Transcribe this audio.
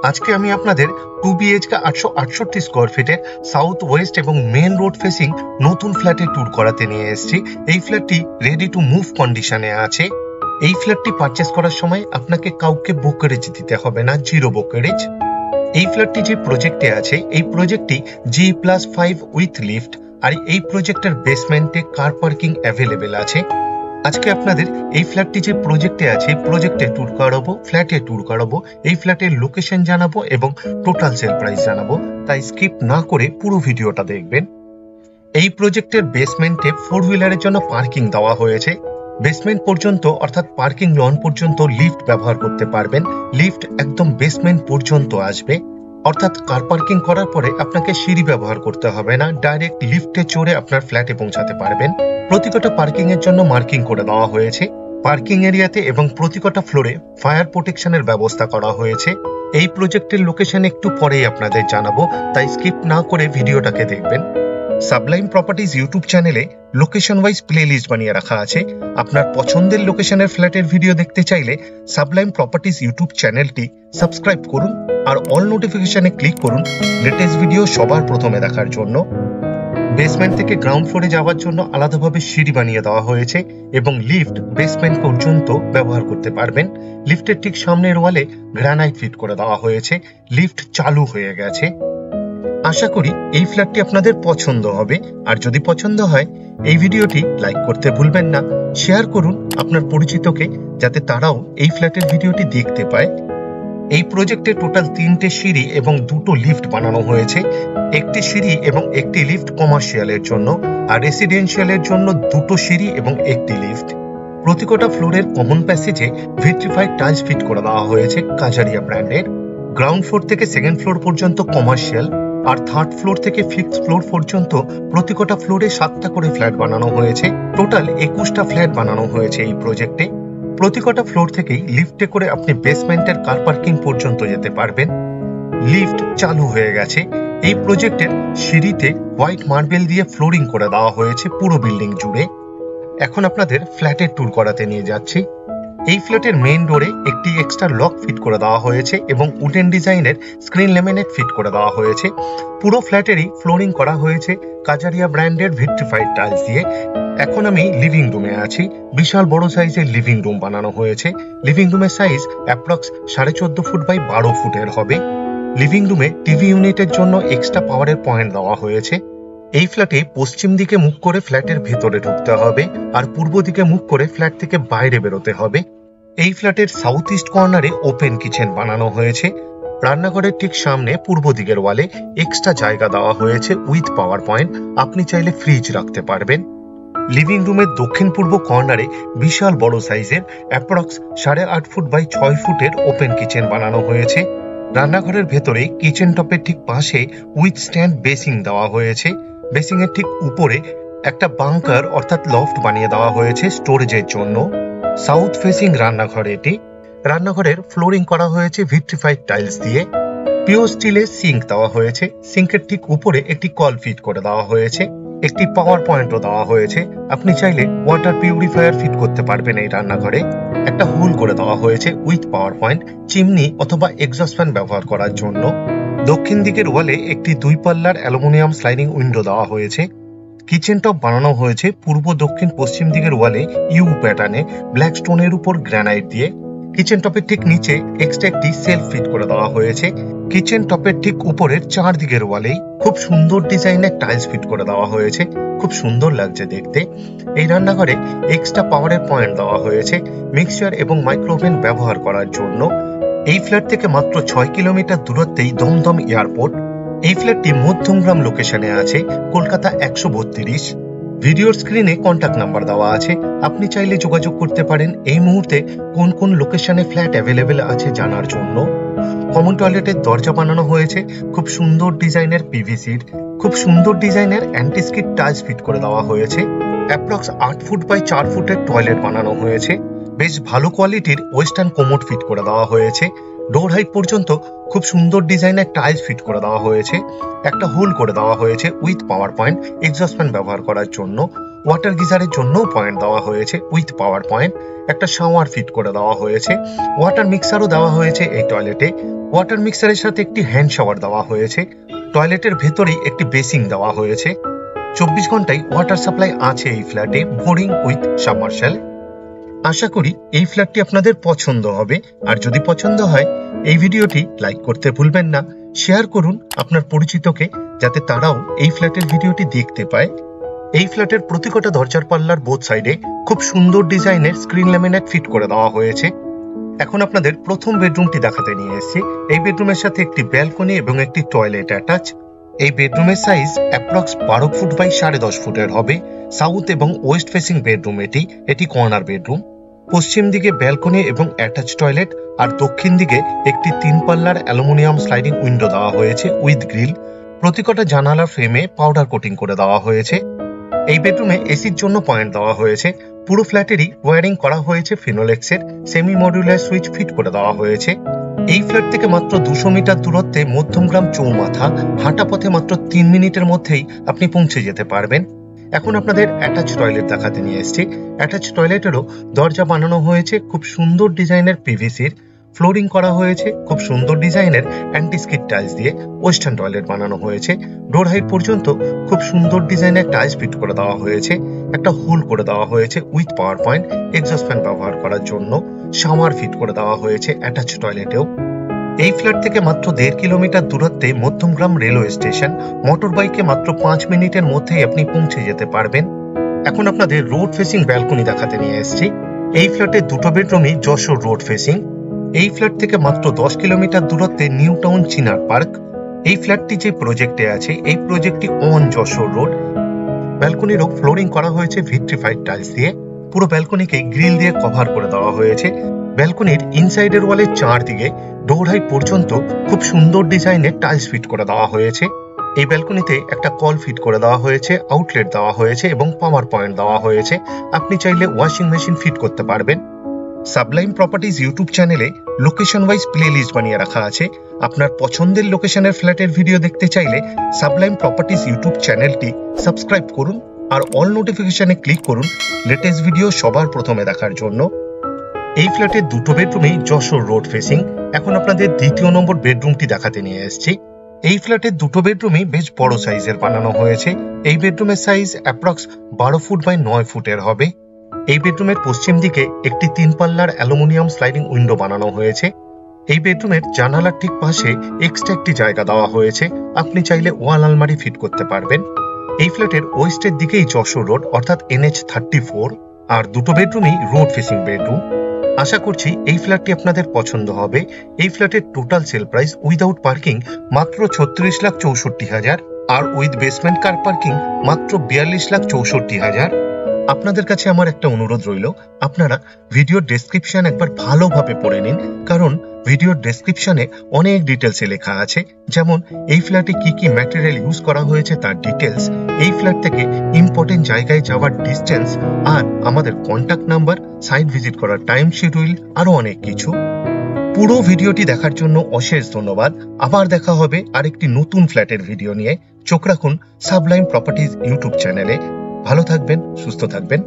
আজকে আমি আপনাদের 2BHK 868 স্কোয়ার ফিটের সাউথ ওয়েস্ট এবং মেন রোড ফেসিং নতুন ফ্ল্যাটের ট্যুর করাতে নিয়ে এসেছি। এই ফ্ল্যাটটি রেডি টু মুভ কন্ডিশনে আছে। এই ফ্ল্যাটটি পারচেস করার সময় আপনাকে কাউকে ব্রোকারেজ দিতে হবে না, জিরো ব্রোকারেজ। এই ফ্ল্যাটটি যে প্রজেক্টে আছে, এই প্রজেক্টটি G+5 উইথ লিফট, আর এই প্রজেক্টের বেসমেন্টে কার পার্কিং অ্যাভেলেবেল আছে। আজকে আপনাদের এই ফ্ল্যাটটি যে প্রজেক্টে আছে, প্রজেক্টে ট্যুর করাবো, ফ্ল্যাটে ট্যুর করাবো, এই ফ্ল্যাটের লোকেশন জানাবো এবং টোটাল সেল প্রাইস জানাবো। তাই স্কিপ না করে পুরো ভিডিওটা দেখবেন। এই প্রজেক্টের বেসমেন্টে 4 হুইলারের জন্য পার্কিং দেওয়া হয়েছে। বেসমেন্ট পর্যন্ত অর্থাৎ পার্কিং লন পর্যন্ত লিফট ব্যবহার করতে পারবেন। লিফট একদম বেসমেন্ট পর্যন্ত আসবে, অর্থাৎ কার পার্কিং করার পরে আপনাকে সিঁড়ি ব্যবহার করতে হবে না, ডাইরেক্ট লিফটে চড়ে আপনার ফ্ল্যাটে পৌঁছাতে পারবেন। প্রতিটা পার্কিং এর জন্য মার্কিং করে দেওয়া হয়েছে। পার্কিং এরিয়াতে এবং প্রতিটা ফ্লোরে ফায়ার প্রোটেকশনের ব্যবস্থা করা হয়েছে। এই প্রজেক্টের লোকেশন একটু পরেই আপনাদের জানাবো, তাই স্কিপ না করে ভিডিওটাকে দেখবেন। সাবলাইম প্রপার্টিজ ইউটিউব চ্যানেলে লোকেশন ওয়াইজ প্লে লিস্ট বানিয়ে রাখা আছে। আপনার পছন্দের লোকেশনের ফ্ল্যাটের ভিডিও দেখতে চাইলে সাবলাইম প্রপার্টিজ ইউটিউব চ্যানেলটি সাবস্ক্রাইব করুন আর অল নোটিফিকেশনে ক্লিক করুন লেটেস্ট ভিডিও সবার প্রথমে দেখার জন্য। বেসমেন্ট থেকে গ্রাউন্ড ফ্লোরে যাওয়ার জন্য আলাদাভাবে সিঁড়ি বানিয়ে দেওয়া হয়েছে এবং লিফট বেসমেন্ট পর্যন্ত ব্যবহার করতে পারবেন। লিফটের ঠিক সামনের ওয়ালে গ্রানাইট ফিট করে দেওয়া হয়েছে। লিফট চালু হয়ে গেছে। আশা করি এই ফ্ল্যাটটি আপনাদের পছন্দ হবে, আর যদি পছন্দ হয় এই ভিডিওটি লাইক করতে ভুলবেন না। শেয়ার করুন আপনার পরিচিতকে, যাতে তারাও এই ফ্ল্যাটের ভিডিওটি দেখতে পায়। এই প্রজেক্টে টোটাল 3টে সিঁড়ি এবং 2টো লিফট বানানো হয়েছে। একটি সিঁড়ি এবং একটি লিফট কমার্শিয়ালের জন্য, আর রেসিডেন্সিয়ালের জন্য 2টো সিঁড়ি এবং একটি লিফট। প্রতিটা ফ্লোরের কমন প্যাসেজে ভিট্রিফাইড টাইলস ফিট করে দেওয়া হয়েছে কাজারিয়া ব্র্যান্ডের। গ্রাউন্ড ফ্লোর থেকে সেকেন্ড ফ্লোর পর্যন্ত কমার্শিয়াল, আর থার্ড ফ্লোর থেকে ফিফথ ফ্লোর পর্যন্ত প্রতিটা ফ্লোরে 7টা করে ফ্ল্যাট বানানো হয়েছে। টোটাল 21টা ফ্ল্যাট বানানো হয়েছে এই প্রজেক্টে। প্রতিটা ফ্লোর থেকেই লিফটে করে আপনি বেসমেন্টের কার পার্কিং পর্যন্ত যেতে পারবেন। লিফট চালু হয়ে গেছে। এই প্রজেক্টের সিঁড়িতে হোয়াইট মার্বেল দিয়ে ফ্লোরিং করে দেওয়া হয়েছে পুরো বিল্ডিং জুড়ে। এখন আপনাদের ফ্ল্যাটের ট্যুর করাতে নিয়ে যাচ্ছি। এই ফ্ল্যাটের মেইন ডোরে একটি এক্সট্রা লক ফিট করে দেওয়া হয়েছে এবং উডেন ডিজাইনের স্ক্রিন ল্যামিনেট ফিট করে দেওয়া হয়েছে। পুরো ফ্ল্যাটেরই ফ্লোরিং করা হয়েছে কাজারিয়া ব্র্যান্ডের ভিট্রিফাইড টাইলস দিয়ে। এখন আমি লিভিং রুমে আছি। বিশাল বড় সাইজের লিভিং রুম বানানো হয়েছে। লিভিং রুমের সাইজ অ্যাপ্রক্স 14.5 ফুট বাই 12 ফুটের হবে। লিভিং রুমে টিভি ইউনিটের জন্য এক্সট্রা পাওয়ারের পয়েন্ট দেওয়া হয়েছে। এই ফ্ল্যাটে পশ্চিম দিকে মুখ করে ফ্ল্যাটের ভেতরে ঢুকতে হবে, আর পূর্ব দিকে মুখ করে ফ্ল্যাট থেকে বাইরে বেরোতে হবে। এই ফ্ল্যাটের সাউথ ইস্ট কর্নারে ওপেন কিচেন বানানো হয়েছে। রান্নাঘরের ঠিক সামনে পূর্ব দিকের ওয়ালে এক্সট্রা জায়গা দেওয়া হয়েছে উইথ পাওয়ার পয়েন্ট। আপনি চাইলে ফ্রিজ রাখতে পারবেন। লিভিং রুমের দক্ষিণ পূর্ব কর্নারে বিশাল বড় সাইজের অ্যাপ্রক্স 8.5 ফুট বাই 6 ফুটের ওপেন কিচেন বানানো হয়েছে। রান্নাঘরের ভেতরে কিচেন টপের ঠিক পাশে উইথ স্ট্যান্ড বেসিং দেওয়া হয়েছে। বেসিং এর ঠিক উপরে একটা বাংকার অর্থাৎ লফট বানিয়ে দেওয়া হয়েছে স্টোরেজের জন্য। সাউথ ফেসিং রান্নাঘর এটি। রান্নাঘরের ফ্লোরিং করা হয়েছে ভিট্রিফাইড টাইলস দিয়ে। পিওর স্টিলের সিঙ্ক দেওয়া হয়েছে। সিঙ্কের ঠিক উপরে একটি কল ফিট করে দেওয়া হয়েছে। একটি পাওয়ার পয়েন্টও দেওয়া হয়েছে। আপনি চাইলে ওয়াটার পিউরিফায়ার ফিট করতে পারবেন এই রান্নাঘরে। একটা হোল করে দেওয়া হয়েছে উইথ পাওয়ার পয়েন্ট, চিমনি অথবা এক্সস্ট ফ্যান ব্যবহার করার জন্য। দক্ষিণ দিকের ওয়ালে একটি 2 পাল্লার অ্যালুমিনিয়াম স্লাইডিং উইন্ডো দেওয়া হয়েছে। কিচেন টপ বানানো হয়েছে পূর্ব দক্ষিণ পশ্চিম দিকের ওয়ালে ইউ প্যাটার্নে ব্ল্যাক স্টোনের উপর গ্রানাইট দিয়ে। কিচেন টপের ঠিক নিচে এক্সট্রা একটি সেলফ ফিট করে দেওয়া হয়েছে। কিচেন টপের ঠিক উপরের 4 দিকের ওয়ালেই খুব সুন্দর ডিজাইনের টাইলস ফিট করে দেওয়া হয়েছে। খুব সুন্দর লাগছে দেখতে। এই রান্নাঘরে এক্সট্রা পাওয়ারের পয়েন্ট দেওয়া হয়েছে মিক্সচার এবং মাইক্রোওভেন ব্যবহার করার জন্য। এই ফ্ল্যাট থেকে মাত্র 6 কিলোমিটার দূরত্বেই দমদম এয়ারপোর্ট। এই ফ্ল্যাটটি মধ্যমগ্রাম লোকেশনে আছে, কলকাতা 132। ভিডিওর স্ক্রিনে কন্ট্যাক্ট নাম্বার দেওয়া আছে। আপনি চাইলে যোগাযোগ করতে পারেন এই মুহূর্তে কোন কোন লোকেশনে ফ্ল্যাট অ্যাভেলেবেল আছে জানার জন্য। কমন টয়লেটের দরজা বানানো হয়েছে খুব সুন্দর ডিজাইনের পিভিসির। খুব সুন্দর ডিজাইনের অ্যান্টিস্কিড টাইলস ফিট করে দেওয়া হয়েছে। অ্যাপ্রক্স 8 ফুট বাই 4 ফুটের টয়লেট বানানো হয়েছে। বেশ ভালো কোয়ালিটির ওয়েস্টার্ন কোমোড ফিট করে দেওয়া হয়েছে। ডোর হাইট পর্যন্ত খুব সুন্দর ডিজাইনের টাইলস ফিট করে দেওয়া হয়েছে। একটা হোল করে দেওয়া হয়েছে with power point exhaust fan ব্যবহার করার জন্য। ওয়াটার গিজারের জন্য পয়েন্ট দেওয়া হয়েছে উইথ পাওয়ার পয়েন্ট। একটা শাওয়ার ফিট করে দেওয়া হয়েছে। ওয়াটার মিক্সারও দেওয়া হয়েছে এই টয়লেটে। ওয়াটার মিক্সারের সাথে একটি হ্যান্ড শাওয়ার দেওয়া হয়েছে। টয়লেটের ভেতরেই একটি বেসিং দেওয়া হয়েছে। 24 ঘন্টায় ওয়াটার সাপ্লাই আছে এই ফ্ল্যাটে, বোরিং উইথ সাবমার্শাল। আশা করি এই ফ্ল্যাটটি আপনাদের পছন্দ হবে। আর যদি পছন্দ হয় এই ভিডিওটি লাইক করতে ভুলবেন না, শেয়ার করুন আপনার পরিচিতকে, যাতে তারাও এই ফ্ল্যাটের ভিডিওটি দেখতে পায়। এই ফ্ল্যাটের প্রতিটা দরজার পাল্লার বোথ সাইডে খুব সুন্দর ডিজাইনের স্ক্রিন ল্যামিনেট ফিট করে দেওয়া হয়েছে। এখন আপনাদের প্রথম বেডরুমটি দেখাতে নিয়ে এসেছি। এই বেডরুমের সাথে একটি ব্যালকনি এবং একটি টয়লেট অ্যাটাচ। এই বেডরুমের সাইজ অ্যাপ্রক্স 12 ফুট বাই 10.5 ফুটের হবে। সাউথ এবং ওয়েস্ট ফেসিং বেডরুম এটি কর্নার বেডরুম। পশ্চিম দিকে ব্যালকনি এবং অ্যাটাচ টয়লেট, আর দক্ষিণ দিকে একটি 3 পাল্লার অ্যালুমিনিয়াম স্লাইডিং উইন্ডো দেওয়া হয়েছে উইথ গ্রিল। প্রতিটা জানালা ফ্রেমে পাউডার কোটিং করে দেওয়া হয়েছে। এই বেডরুমে এসির জন্য পয়েন্ট দেওয়া হয়েছে। পুরো ফ্ল্যাটেরই ওয়্যারিং করা হয়েছে ফিনোলেক্সের। সেমি মডিউলার সুইচ ফিট করে দেওয়া হয়েছে। এই ফ্ল্যাট থেকে মাত্র 200 মিটার দূরত্বে মধ্যমগ্রাম চৌমাথা। হাঁটা পথে মাত্র 3 মিনিটের মধ্যেই আপনি পৌঁছে যেতে পারবেন। এখন আপনাদের অ্যাটাচ টয়লেট দেখাতে নিয়ে এসেছি। অ্যাটাচ টয়লেটেরও দরজা বানানো হয়েছে খুব সুন্দর ডিজাইনের পিভিসির। ফ্লোরিং করা হয়েছে খুব সুন্দর ডিজাইনের অ্যান্টি স্কিড টাইলস দিয়ে। ওয়েস্টার্ন টয়লেট বানানো হয়েছে। ডোর হাইট পর্যন্ত খুব সুন্দর ডিজাইনের টাইলস ফিট করে দেওয়া হয়েছে। একটা হোল করে দেওয়া হয়েছে with power point exhaust fan ব্যবহার করার জন্য। শাওয়ার ফিট করে দেওয়া হয়েছে অ্যাটাচ টয়লেটেও। এই ফ্ল্যাট থেকে মাত্র 1.5 কিলোমিটার দূরত্বে মধ্যমগ্রাম রেলওয়ে স্টেশন। মোটর বাইকে মাত্র 5 মিনিটের মধ্যেই আপনি পৌঁছে যেতে পারবেন। এখন আপনাদের রোড ফেসিং ব্যালকনি দেখাতে নিয়ে এসেছি। এই ফ্ল্যাটে দুটো বেডরুমই যশোর রোড ফেসিং। এই ফ্ল্যাট থেকে মাত্র 10 কিলোমিটার দূরত্বে নিউ টাউন চিনার পার্ক। এই ফ্ল্যাটটি যে প্রজেক্টে আছে, এই প্রজেক্টটি অন যশোর রোড। ব্যালকনিরও ফ্লোরিং করা হয়েছে ভিট্রিফাইড টাইলস দিয়ে। পুরো ব্যালকনিকে গ্রিল দিয়ে কভার করে দেওয়া হয়েছে। ব্যালকনির ইনসাইডের ওয়ালের চারদিকে ডোর হাইট পর্যন্ত খুব সুন্দর ডিজাইনের টাইলস ফিট করে দেওয়া হয়েছে। এই ব্যালকনিতে একটা কল ফিট করে দেওয়া হয়েছে, আউটলেট দেওয়া হয়েছে এবং পাওয়ার পয়েন্ট দেওয়া হয়েছে। আপনি চাইলে ওয়াশিং মেশিন ফিট করতে পারবেন। সাবলাইম প্রপার্টিজ ইউটিউব চ্যানেলে লোকেশন ওয়াইজ প্লে লিস্ট বানিয়ে রাখা আছে। আপনার পছন্দের লোকেশনের ফ্ল্যাটের ভিডিও দেখতে চাইলে সাবলাইম প্রপার্টিজ ইউটিউব চ্যানেলটি সাবস্ক্রাইব করুন আর অল নোটিফিকেশনে ক্লিক করুন লেটেস্ট ভিডিও সবার প্রথমে দেখার জন্য। এই ফ্ল্যাটের দুটো বেডরুমেই যশোর রোড ফেসিং। এখন আপনাদের দ্বিতীয় নম্বর বেডরুমটি দেখাতে নিয়ে এসেছি। এই ফ্ল্যাটের দুটো বেডরুমই বেশ বড় সাইজের বানানো হয়েছে। এই বেডরুমের সাইজ অ্যাপ্রক্স 12 ফুট বাই 9 ফুটের হবে। এই বেডরুমের পশ্চিম দিকে একটি 3 পাল্লার অ্যালুমিনিয়াম স্লাইডিং উইন্ডো বানানো হয়েছে। এই বেডরুমের জানালার ঠিক পাশে এক্সট্রা একটি জায়গা দেওয়া হয়েছে। আপনি চাইলে ওয়াল আলমারি ফিট করতে পারবেন। এই ফ্ল্যাটের ওয়েস্টের দিকেই যশোর রোড অর্থাৎ NH 34, আর দুটো বেডরুমই রোড ফেসিং বেডরুম। আশা করছি এই ফ্ল্যাটটি আপনাদের পছন্দ হবে। এই ফ্ল্যাটের total sell price without parking মাত্র 36,64,000 আর উইথ বেসমেন্ট কার পার্কিং মাত্র 42,64,000। আপনাদের কাছে আমার একটা অনুরোধ রইল, আপনারা ভিডিওর ডেসক্রিপশন একবার ভালোভাবে পড়ে নিন, কারণ ভিডিওর ডেসক্রিপশনে অনেক ডিটেলসে লেখা আছে। যেমন এই ফ্ল্যাটে কি কি ম্যাটেরিয়াল ইউজ করা হয়েছে তার ডিটেলস, এই ফ্ল্যাট থেকে ইম্পর্টেন্ট জায়গায় যাওয়ার ডিস্টেন্স, আর আমাদের কন্ট্যাক্ট নাম্বার, সাইট ভিজিট করার টাইম শিডিউল, আরো অনেক কিছু। পুরো ভিডিওটি দেখার জন্য অশেষ ধন্যবাদ। আবার দেখা হবে আরেকটি নতুন ফ্ল্যাটের ভিডিও নিয়ে। চোখ রাখুন সাবলাইম প্রপার্টিজ ইউটিউব চ্যানেলে। ভালো থাকবেন, সুস্থ থাকবেন।